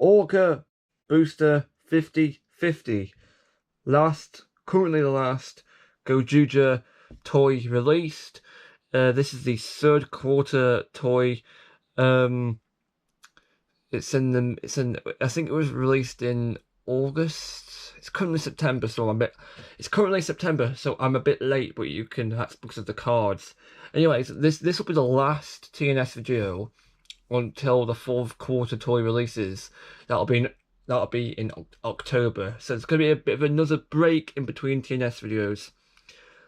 Orcabooster5050. Currently the last Gozyuger toy released. This is the third quarter toy. I think it was released in August. It's currently September, so I'm a bit late, but that's because of the cards. Anyways, this will be the last TNS video until the fourth quarter toy releases. That'll be in October. So it's gonna be a bit of another break in between TNS videos.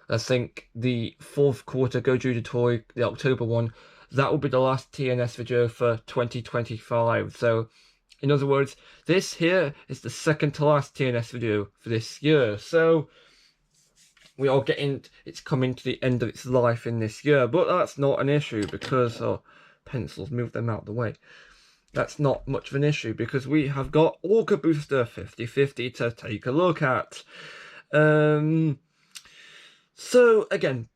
I think the fourth quarter Gozyuger toy, the October one, that will be the last TNS video for 2025. So, in other words, this here is the second to last TNS video for this year. So, it's coming to the end of its life in this year. But that's not an issue because, pencils, move them out of the way. That's not much of an issue because we have got Orcabooster5050 to take a look at. So again,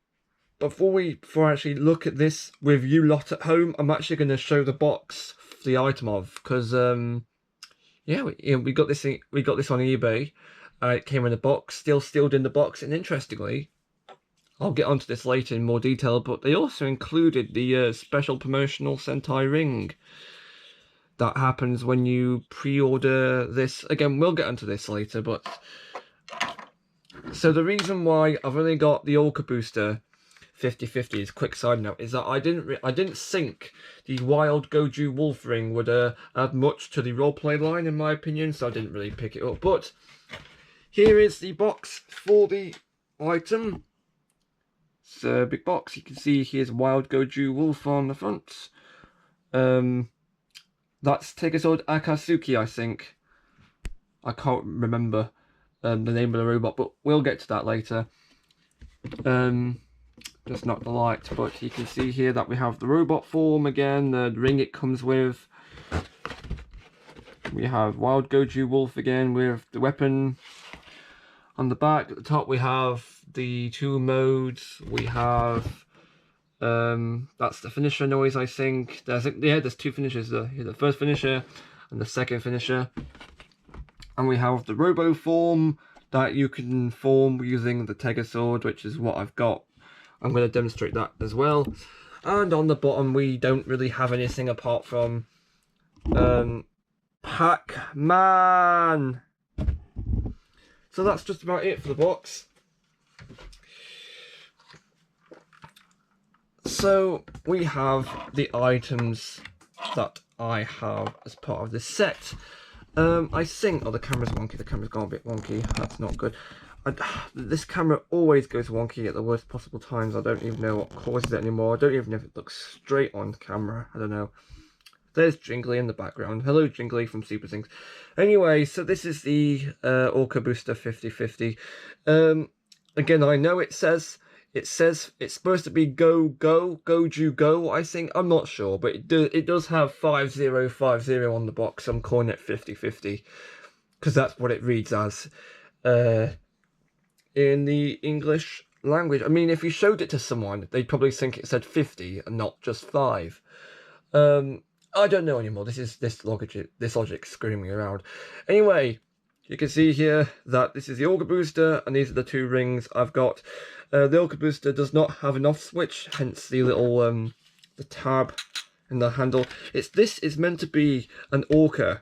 before I actually look at this with you lot at home, I'm actually going to show the box the item of, because yeah, we got this on eBay. It came in a box, still sealed in the box, and interestingly, I'll get onto this later in more detail, but they also included the special promotional Sentai ring that happens when you pre-order this. Again, we'll get onto this later, but so the reason why I've only got the Orcabooster5050 is, quick side note, is that I didn't think the Wild Goju Wolf ring would add much to the roleplay line, in my opinion, so I didn't really pick it up. But here is the box for the item. It's a big box. You can see here's Wild Goju Wolf on the front. That's Tegasod Akatsuki, I think. I can't remember the name of the robot, but we'll get to that later. Just not the light, but you can see here that we have the robot form again, the ring it comes with. We have Wild Goju Wolf again with the weapon on the back. At the top we have the two modes. We have that's the finisher noise, I think. There's two finishers, the first finisher and the second finisher. And we have the robo form that you can form using the Tegasword, which is what I've got. I'm going to demonstrate that as well. And on the bottom we don't really have anything apart from Pac-Man. So that's just about it for the box. So we have the items that I have as part of this set. I think, the camera's wonky, the camera's gone a bit wonky, that's not good. This camera always goes wonky at the worst possible times. I don't even know what causes it anymore. I don't even know if it looks straight on camera, I don't know. There's Jingly in the background. Hello Jingly from Super Things. Anyway, so this is the Orcabooster5050. Again, I know it says it's supposed to be Goju Go, I think. I'm not sure, but it does have 5050 on the box. I'm calling it 5050 because that's what it reads as in the English language. I mean, if you showed it to someone, they'd probably think it said 50 and not just 5. I don't know anymore. This logic screwing me around. Anyway, you can see here that this is the Orcabooster, and these are the two rings I've got. The Orcabooster does not have an off switch, hence the little the tab in the handle. This is meant to be an orca,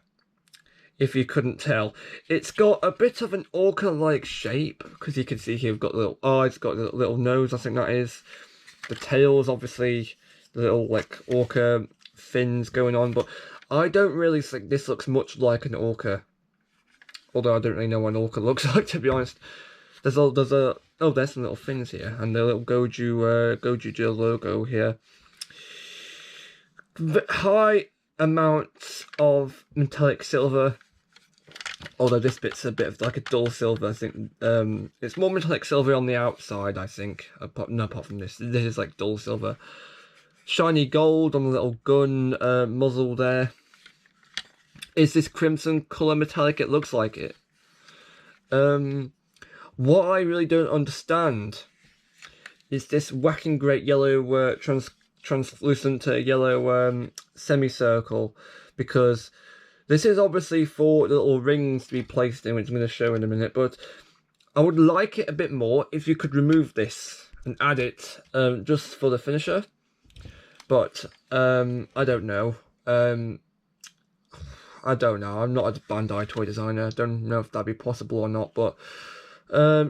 if you couldn't tell. It's got a bit of an orca-like shape, because you can see here we've got little eyes, got a little nose, I think that is. The tail's obviously the little like orca fins going on, but I don't really think this looks much like an orca. Although I don't really know what an orca looks like, to be honest. There's some little fins here, and the little Gozyuger logo here. High amounts of metallic silver, although this bit's a bit of like a dull silver. I think it's more metallic silver on the outside, I think. Apart from this is like dull silver. Shiny gold on the little gun muzzle there. Is this crimson colour metallic? It looks like it. What I really don't understand is this whacking great yellow translucent yellow semicircle, because This is obviously for little rings to be placed in, which I'm going to show in a minute, but I would like it a bit more if you could remove this and add it just for the finisher. But I don't know. I don't know. I'm not a Bandai toy designer. I don't know if that'd be possible or not. But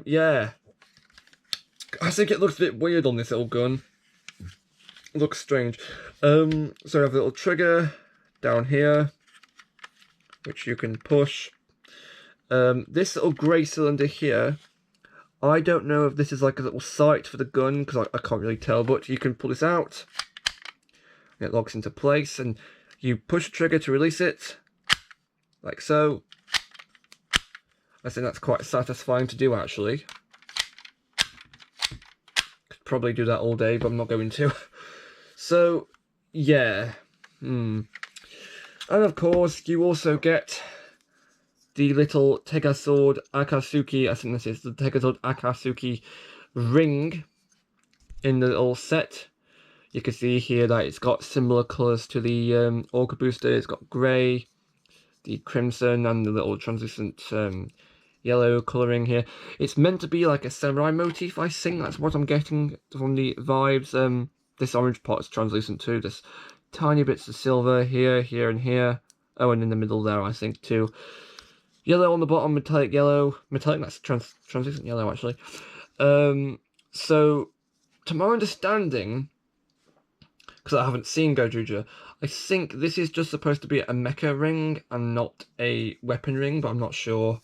yeah, I think it looks a bit weird on this little gun. It looks strange. So I have a little trigger down here, which you can push. This little grey cylinder here, I don't know if this is like a little sight for the gun, because I can't really tell, but you can pull this out. And it locks into place, and you push the trigger to release it, like so. I think that's quite satisfying to do, actually. Could probably do that all day, but I'm not going to. So, yeah. And of course, you also get the little Tegasword Akatsuki, I think this is the Tegasword Akatsuki ring in the little set. You can see here that it's got similar colours to the Orcabooster. It's got grey, the crimson, and the little translucent yellow colouring here. It's meant to be like a samurai motif, I think. That's what I'm getting from the vibes. This orange part is translucent too. There's tiny bits of silver here, here, and here. Oh, and in the middle there, I think, too. Yellow on the bottom, metallic yellow. Metallic, that's translucent yellow, actually. So, to my understanding, because I haven't seen Gozyuger, I think this is just supposed to be a mecha ring and not a weapon ring, but I'm not sure.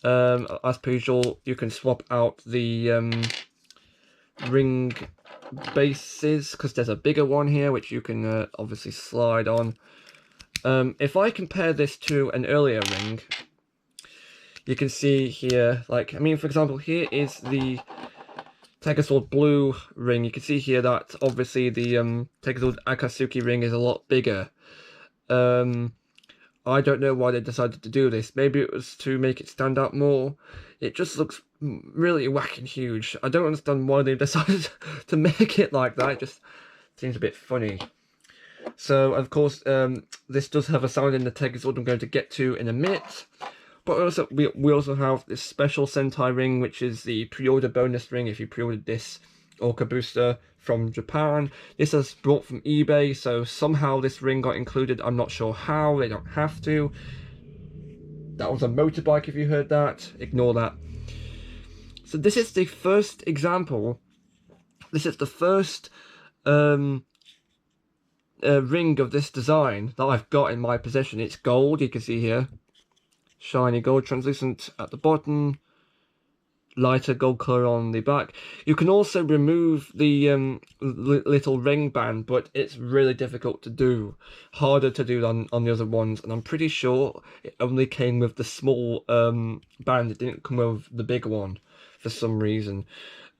As per usual, you can swap out the ring bases, because there's a bigger one here, which you can obviously slide on. If I compare this to an earlier ring, you can see here, like, I mean, for example, here is the Tegasword blue ring. You can see here that obviously the Tegasword Akatsuki ring is a lot bigger. I don't know why they decided to do this. Maybe it was to make it stand out more. It just looks really whack and huge. I don't understand why they decided to make it like that. It just seems a bit funny. So, of course, this does have a sound in the Tegasword I'm going to get to in a minute. But also, we also have this special Sentai ring, which is the pre-order bonus ring if you pre-ordered this Orcabooster from Japan. This is brought from eBay, so somehow this ring got included. I'm not sure how, they don't have to. That was a motorbike, if you heard that. Ignore that. So this is the first example. This is the first ring of this design that I've got in my possession. It's gold, you can see here. Shiny gold, translucent at the bottom, lighter gold colour on the back. You can also remove the little ring band, but it's really difficult to do. Harder to do than on the other ones, and I'm pretty sure it only came with the small band. It didn't come with the big one for some reason.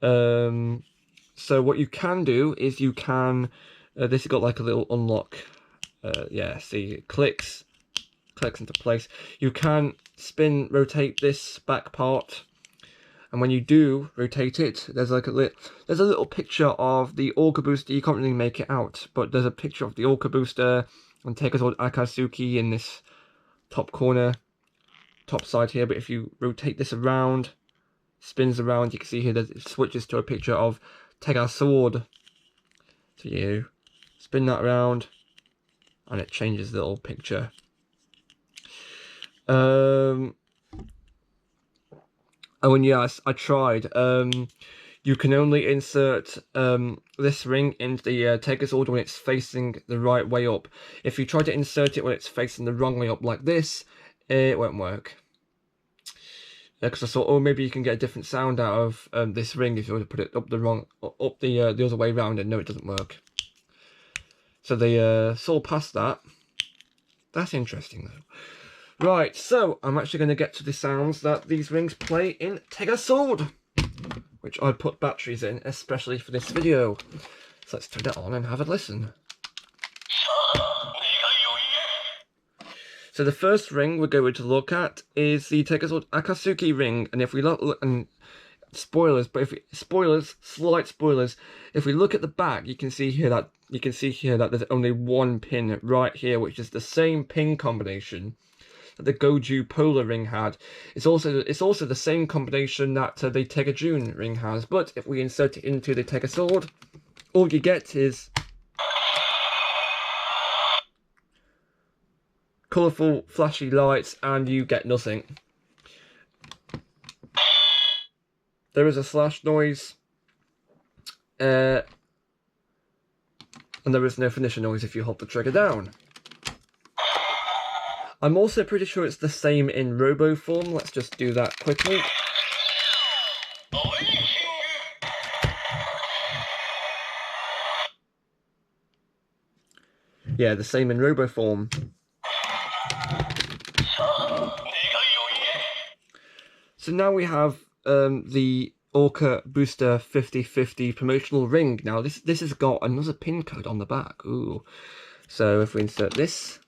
So what you can do is you can... this has got like a little unlock. Yeah, see, it clicks into place. You can spin, rotate this back part, and when you do rotate it, there's like a little picture of the Orcabooster. You can't really make it out, but there's a picture of the Orcabooster and Tegasword Akatsuki in this top corner, top side here. But if you rotate this around, spins around, you can see here that it switches to a picture of Tegasword. So you spin that around, and it changes the little picture. Oh, and yes, I tried. You can only insert this ring into the Tegasword when it's facing the right way up. If you try to insert it when it's facing the wrong way up, like this, it won't work. Because I thought, oh, maybe you can get a different sound out of this ring if you were to put it up the other way around, and no, it doesn't work. So they saw past that. That's interesting, though. Right, so I'm actually going to get to the sounds that these rings play in Tegasword, which I put batteries in, especially for this video. So let's turn it on and have a listen. So the first ring we're going to look at is the Tegasword Akatsuki ring, and if we look, and spoilers, but slight spoilers. If we look at the back, you can see here that there's only one pin right here, which is the same pin combination that the Goju Polar ring had. It's also the same combination that the Tegajun ring has. But if we insert it into the Tega Sword, all you get is colourful, flashy lights, and you get nothing. There is a slash noise, and there is no finisher noise if you hold the trigger down. I'm also pretty sure it's the same in Robo form. Let's just do that quickly. Yeah, the same in Robo form. So now we have the Orcabooster5050 promotional ring. Now this has got another pin code on the back. Ooh. So if we insert this,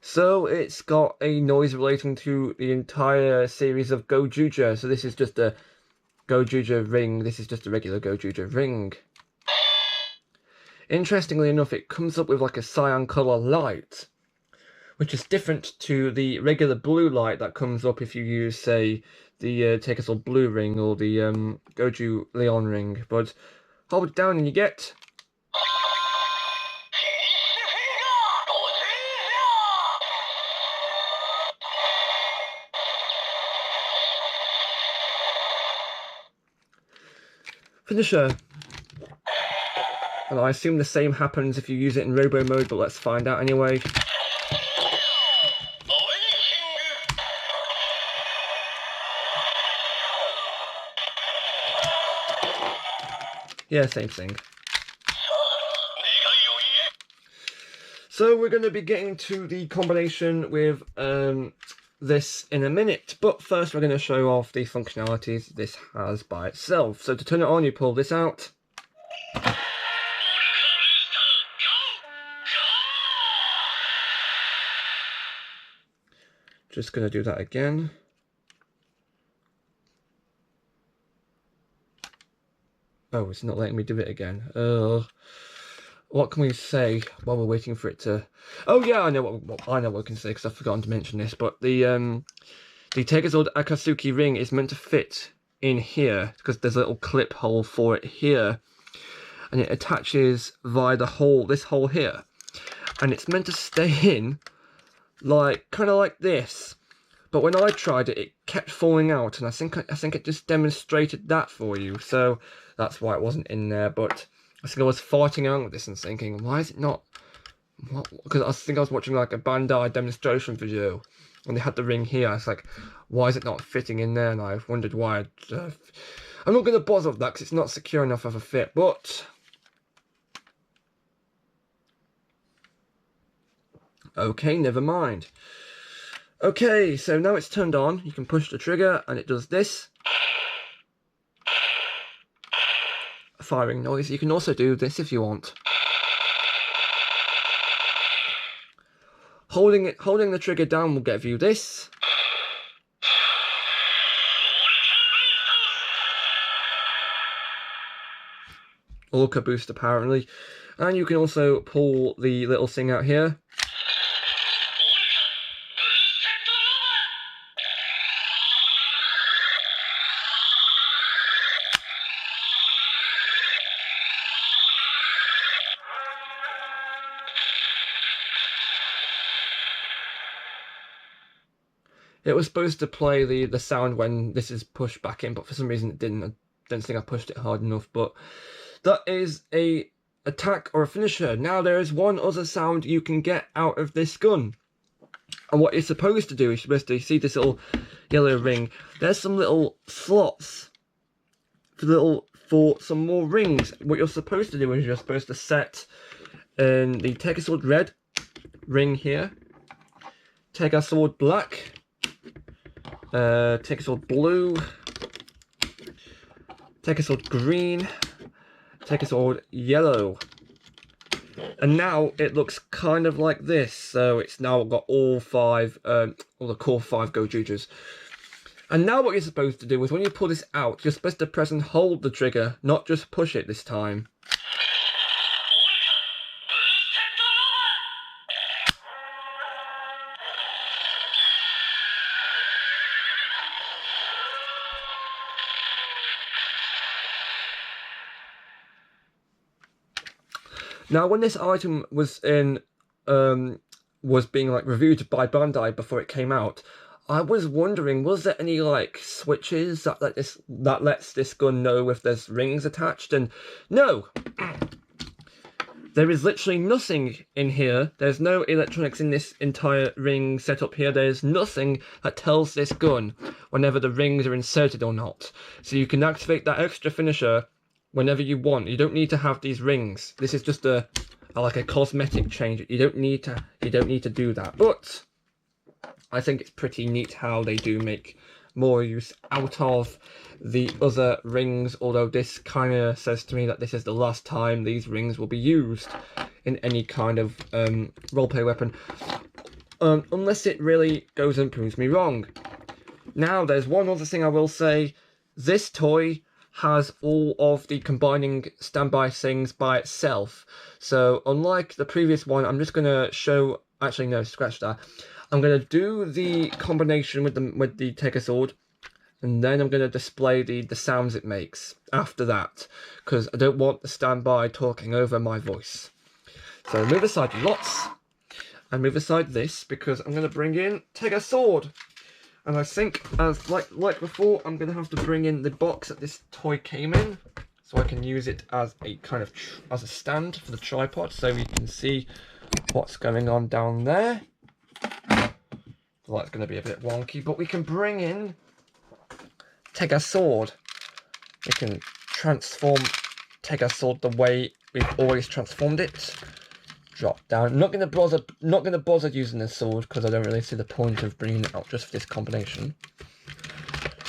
so it's got a noise relating to the entire series of Gozyuger. So this is just a Gozyuger ring. This is just a regular Gozyuger ring. Interestingly enough, it comes up with like a cyan colour light, which is different to the regular blue light that comes up if you use, say, the Tekasol blue ring or the Goju Leon ring. But hold it down and you get finisher. And I assume the same happens if you use it in Robo mode, but let's find out anyway. Yeah, same thing. So we're going to be getting to the combination with this in a minute, but first we're going to show off the functionalities this has by itself. So to turn it on, you pull this out. Just going to do that again. Oh, it's not letting me do it again. What can we say while we're waiting for it to... Oh yeah, I know what we can say because I've forgotten to mention this. But the Tegazord Akatsuki ring is meant to fit in here because there's a little clip hole for it here, and it attaches via this hole here, and it's meant to stay in like kind of like this. But when I tried it, it kept falling out, and I think it just demonstrated that for you. So that's why it wasn't in there. But I think I was farting around with this and thinking, why is it not? Because I think I was watching like a Bandai demonstration video, and they had the ring here. I was like, why is it not fitting in there? And I wondered why. I'm not going to bother with that because it's not secure enough of a fit. But okay, never mind. Okay, so now it's turned on. You can push the trigger, and it does this. A firing noise. You can also do this if you want. Holding the trigger down will give you this. Orca boost apparently. And you can also pull the little thing out here. It was supposed to play the sound when this is pushed back in, but for some reason it didn't. I don't think I pushed it hard enough, but that is a attack or a finisher. Now there is one other sound you can get out of this gun. And what you're supposed to do is you're supposed to see this little yellow ring. There's some little slots for little for some more rings. What you're supposed to do is you're supposed to set in the Tegasword red ring here, Tegasword black, Tegasword blue, Tegasword green, Tegasword yellow. And now it looks kind of like this. So it's now got all the core 5 Gozyugers. And now what you're supposed to do is when you pull this out, you're supposed to press and hold the trigger, not just push it this time. Now, when this item was being like reviewed by Bandai before it came out, I was wondering, was there any like switches that lets this gun know if there's rings attached? And no, there is literally nothing in here. There's no electronics in this entire ring setup here. There's nothing that tells this gun whenever the rings are inserted or not. So you can activate that extra finisher whenever you want. You don't need to have these rings. This is just like a cosmetic change. You don't need to do that. But I think it's pretty neat how they do make more use out of the other rings, although this kind of says to me that this is the last time these rings will be used in any kind of roleplay weapon, unless it really goes and proves me wrong. Now, there's one other thing I will say. This toy has all of the combining standby things by itself. So unlike the previous one, I'm just going to show... Actually, no, scratch that. I'm going to do the combination with the Tegasword, and then I'm going to display the sounds it makes after that, because I don't want the standby talking over my voice. So move aside lots, and move aside this, because I'm going to bring in Tegasword. And I think, as like before, I'm going to have to bring in the box that this toy came in, so I can use it as a kind of as a stand for the tripod, so you can see what's going on down there. The light's going to be a bit wonky, but we can bring in Tegasword. We can transform Tegasword the way we've always transformed it. Drop down. Not going to bother using this sword because I don't really see the point of bringing it out just for this combination.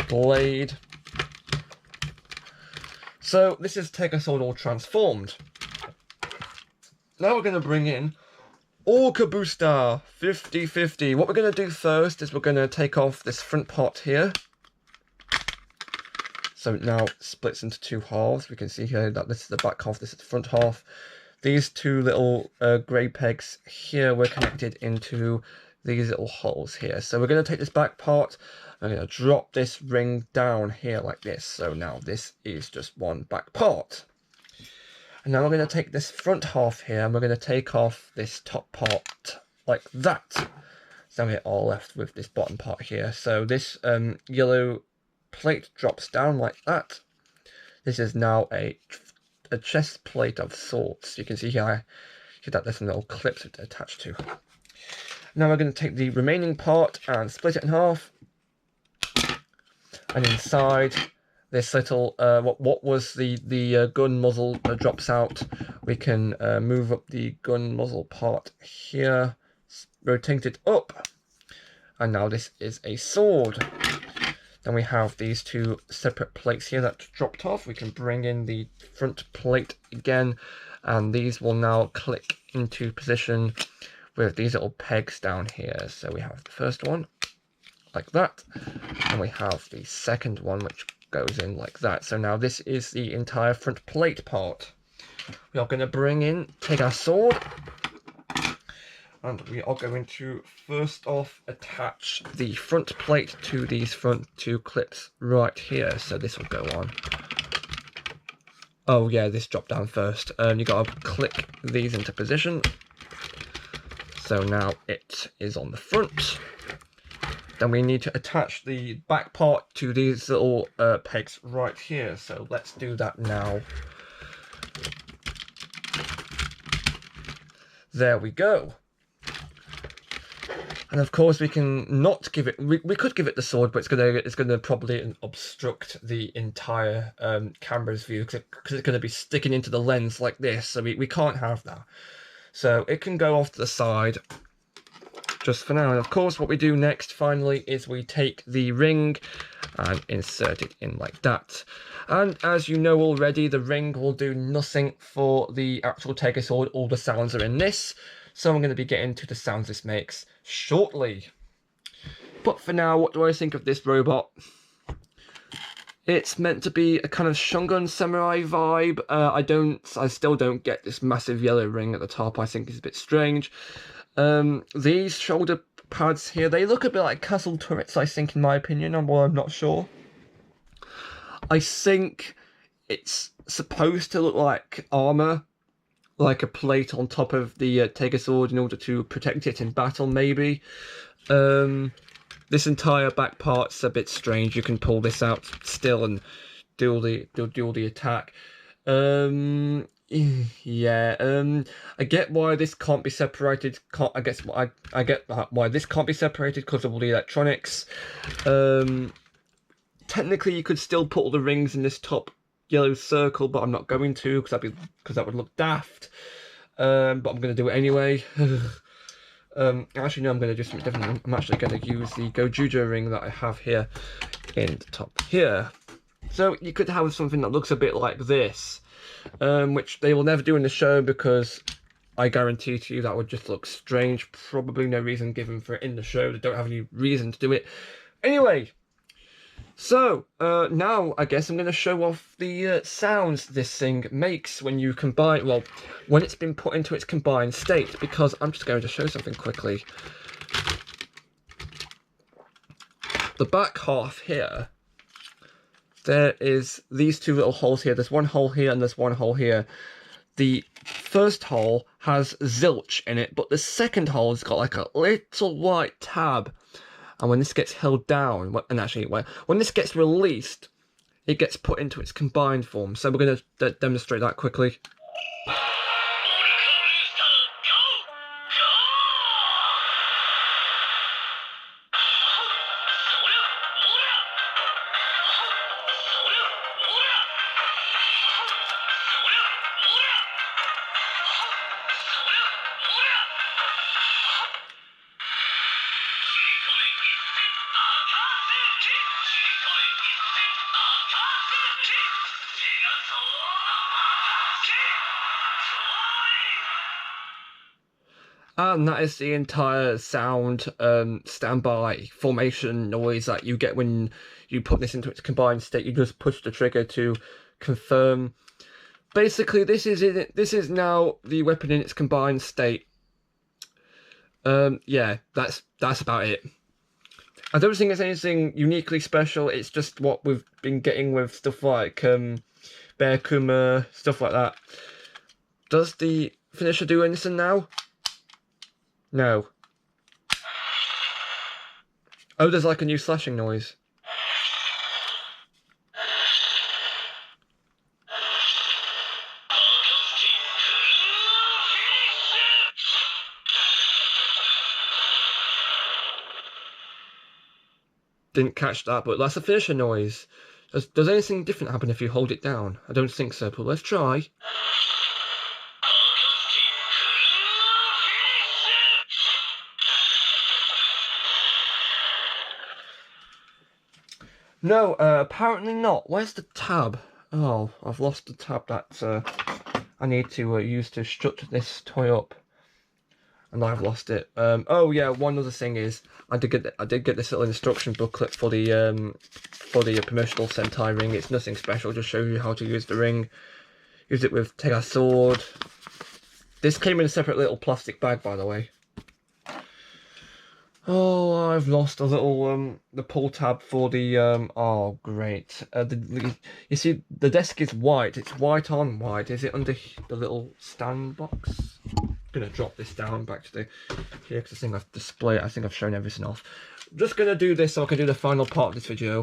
Blade. So this is Tegasword all transformed. Now we're going to bring in Orcabooster5050. What we're going to do first is we're going to take off this front part here. So it now splits into two halves. We can see here that this is the back half, this is the front half. These two little grey pegs here were connected into these little holes here. So we're going to take this back part, I'm going to drop this ring down here like this. So now this is just one back part. And now we're going to take this front half here and we're going to take off this top part like that. So we're all left with this bottom part here. So this yellow plate drops down like that. This is now a chest plate of sorts. You can see here that there's some little clips attached to. Now we're going to take the remaining part and split it in half. And inside this little, what was the gun muzzle drops out. We can move up the gun muzzle part here, rotate it up, and now this is a sword. Then we have these two separate plates here that dropped off. We can bring in the front plate again, and these will now click into position with these little pegs down here. So we have the first one like that, and we have the second one which goes in like that. So now this is the entire front plate part. We are going to bring in, take our sword, and we are going to first off attach the front plate to these front two clips right here. So this will go on. Oh yeah, this dropped down first. You got to click these into position. So now it is on the front. Then we need to attach the back part to these little pegs right here. So let's do that now. There we go. And of course, we can not give it. We could give it the sword, but it's gonna probably obstruct the entire camera's view because it's gonna be sticking into the lens like this. So we can't have that. So it can go off to the side just for now. And of course, what we do next, finally, is we take the ring and insert it in like that. And as you know already, the ring will do nothing for the actual Tegasword. All the sounds are in this. So I'm going to be getting to the sounds this makes shortly. But for now, what do I think of this robot? It's meant to be a kind of Shogun Samurai vibe. I still don't get this massive yellow ring at the top. I think it's a bit strange. These shoulder pads here, they look a bit like castle turrets, I think, in my opinion. I'm not sure. I think it's supposed to look like armor, like a plate on top of the Tegasword in order to protect it in battle, maybe. This entire back part's a bit strange. You can pull this out still and do all the attack. Yeah. I get why this can't be separated. I get why this can't be separated because of all the electronics. Technically, you could still put all the rings in this top yellow circle, but I'm not going to because that would look daft. But I'm going to do it anyway. Actually, no, I'm going to do something different. I'm actually going to use the Gozyuger ring that I have here in the top here. So you could have something that looks a bit like this, which they will never do in the show because I guarantee to you that would just look strange. Probably no reason given for it in the show. They don't have any reason to do it. Anyway, so now I guess I'm going to show off the sounds this thing makes when you combine, well, when it's been put into its combined state, because I'm just going to show something quickly. The back half here, there is these two little holes here. There's one hole here and there's one hole here. The first hole has zilch in it, but the second hole has got like a little white tab. And when this gets held down, and actually when this gets released, it gets put into its combined form. So we're going to demonstrate that quickly. And that is the entire sound standby formation noise that you get when you put this into its combined state. You just push the trigger to confirm. Basically, this is it. This is now the weapon in its combined state. Yeah, that's about it. I don't think it's anything uniquely special. It's just what we've been getting with stuff like Bear Kuma, stuff like that. Does the finisher do anything now? No. Oh, there's like a new slashing noise. Didn't catch that, but that's a finisher noise. Does anything different happen if you hold it down? I don't think so, but let's try. No, apparently not. Where's the tab? Oh, I've lost the tab that I need to use to strut this toy up, and I've lost it. Oh yeah, one other thing is I did get this little instruction booklet for the promotional Sentai ring. It's nothing special, just shows you how to use the ring. Use it with Tegasword. This came in a separate little plastic bag, by the way. Oh, I've lost a little the pull tab for the oh great. You see the desk is white. It's white on white. Is it under the little stand box? I'm gonna drop this down back to the here because I think I've displayed. I think I've shown everything off. I'm just gonna do this so I can do the final part of this video.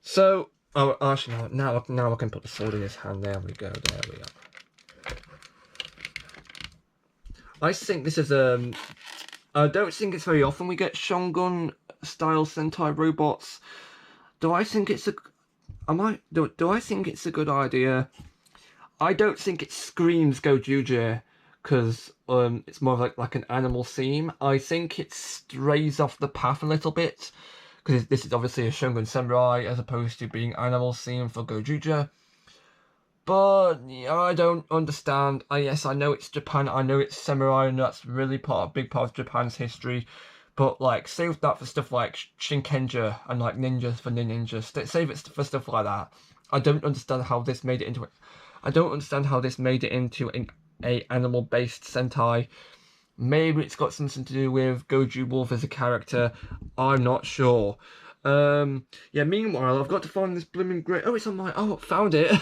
So, oh, actually, now I can put the sword in his hand. There we go. There we are. I think this is I don't think it's very often we get Shogun style Sentai robots. Do I think it's a do I think it's a good idea? I don't think it screams Gozyuger because it's more of like an animal theme. I think it strays off the path a little bit because this is obviously a Shogun Samurai as opposed to being animal theme for Gozyuger. But yeah, I don't understand. Yes, I know it's Japan. I know it's samurai, and that's really big part of Japan's history. But like, save that for stuff like Shinkenja and like ninjas for ninjas. Save it for stuff like that. I don't understand how this made it into it. I don't understand how this made it into a animal-based Sentai. Maybe it's got something to do with Goju Wolf as a character. I'm not sure. Yeah, meanwhile, I've got to find this blooming great. Oh, it's on my. Oh, found it.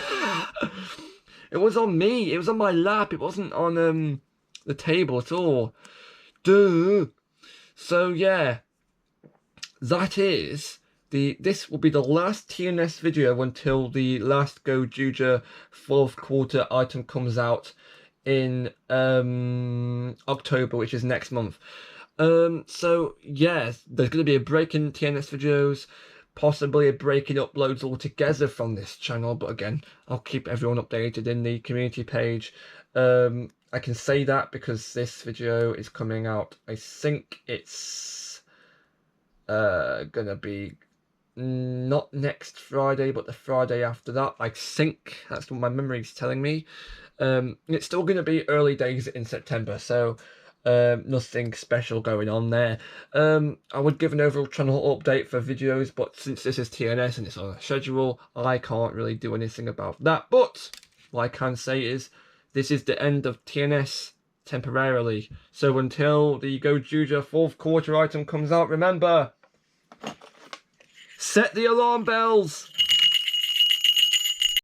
It was on me. It was on my lap. It wasn't on the table at all. Duh. So yeah, that is this will be the last TNS video until the last Gozyuger 4th quarter item comes out in October, which is next month. So yeah, there's going to be a break in TNS videos, possibly a break in uploads altogether from this channel, but again, I'll keep everyone updated in the community page. I can say that because this video is coming out, I think it's gonna be not next Friday, but the Friday after that. I think that's what my memory is telling me. It's still going to be early days in September, so nothing special going on there. I would give an overall channel update for videos, but since this is TNS and it's on a schedule, I can't really do anything about that. But what I can say is this is the end of TNS temporarily. So until the Gozyuger 4th quarter item comes out, remember, set the alarm bells!